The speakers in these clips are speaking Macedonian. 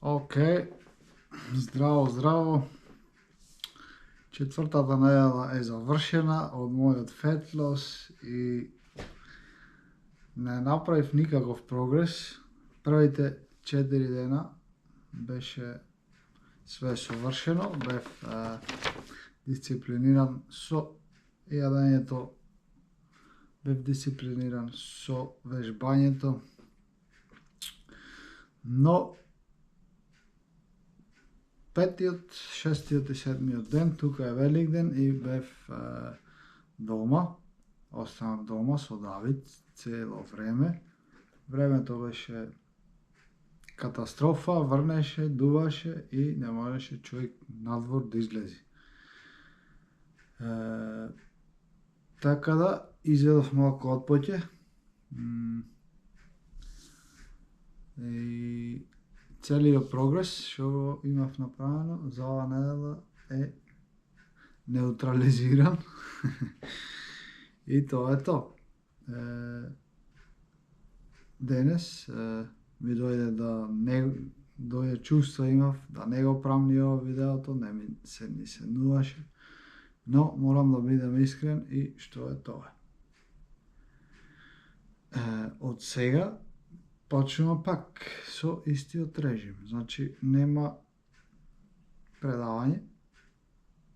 Океј, здраво. Четвртата недела е завршена од мојот fat loss и не направив никаков прогрес. Првите 4 дена беше све совршено, бев дисциплиниран со јадењето, бев дисциплиниран со вежбањето, но петиот, шестиот и седмиот ден, тука е Великден и бев дома, останав дома со Давид цело време. Времето беше катастрофа, врнеше, дуваше и не можеше човек надвор да излези. Така да, изедов малку отпоќе и целиот прогрес што имав направено за оваа недела е неутрализиран и тоа е тоа. Денес ми дојде чувство имав да не го правам ни ова видеото, не ми се ни сенуваше, но морам да бидем искрен и што е тоа. Од сега почнувам пак со истиот режим, значи нема предавање,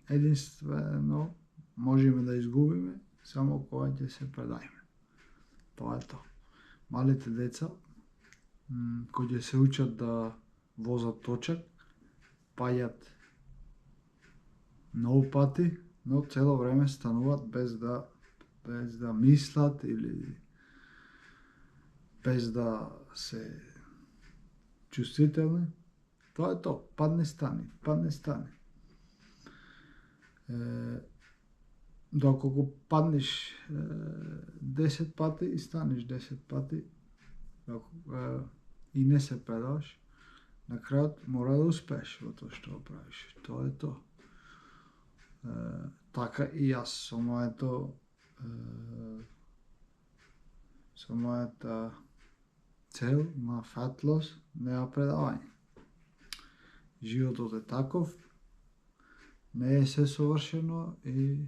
единствено можеме да изгубиме само кога ќе се предајме. Тоа е тоа. Малите деца кои ќе се учат да возат точак, паѓат многу пати, но цело време стануваат без да мислат или без да се чувствителни. Тоа е тоа. Падни, стани. Доколку паднеш 10 пати и станеш 10 пати и не се предаваш, на крајот мора да успееш во тоа што го правиш. Тоа е тоа. Така и јас со мојата цел на fat loss нема предавање. Животот е таков, не е се совршено и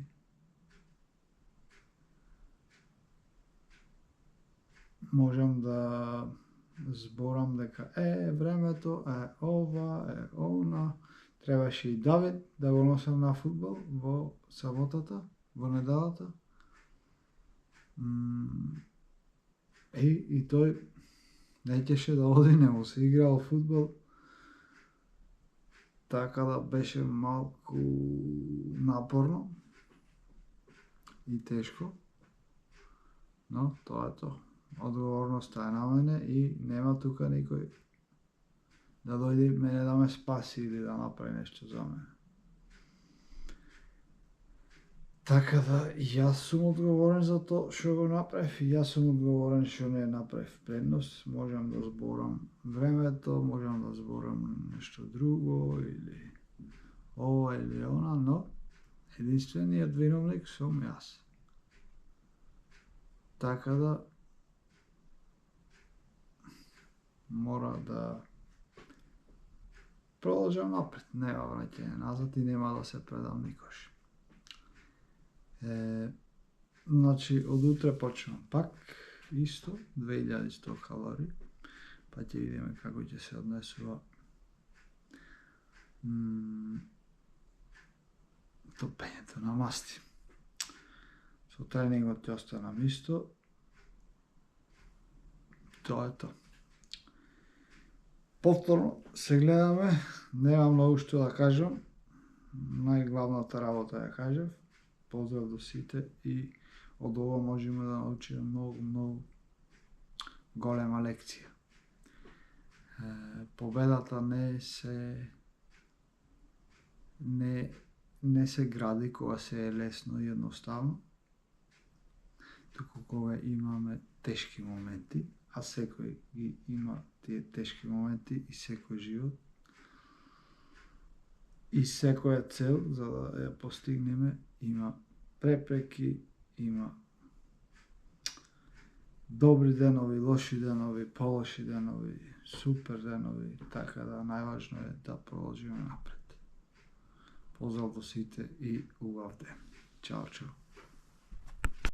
можам да зборам дека времето е ова, е она. Требаше и Давид да го носам на фудбал во саботата, во неделата. И тој неќеше да оди, не му се играл фудбал, така да беше малку напорно и тешко, но тоа е тоа. Одговорноста е на мене и нема тука никој да дојде мене да ме спаси или да направи нешто за мене. Така да, јас сум одговорен за тоа што го направив и јас сум одговорен што не направив предност. Можам да зборам времето, можам да зборам нешто друго или ова или она, но единствениот виновник сум јас. Така да мора да продолжам напред, нема враќање назад и нема да се предам никош. Значи, од утре почнувам пак, исто, 2100 калории, па ќе видиме како ќе се однесува топењето на масти. Со тренингот ќе останам исто, тоа е тоа. Повторно се гледаме, немам многу што да кажам, најглавната работа ја кажав. Поздрав до сите и од ова можеме да научиме многу голема лекција. Победата не се гради кога се е лесно и едноставно, туку кога имаме тешки моменти, а секој ги има тие тешки моменти и секој живот. И секоја цел, за да ја постигнеме, има препреки, има добри денови, лоши денови, полоши денови, супер денови, така да најважно е да продолжиме напред. Поздрав до сите и убав ден. Чао, чао.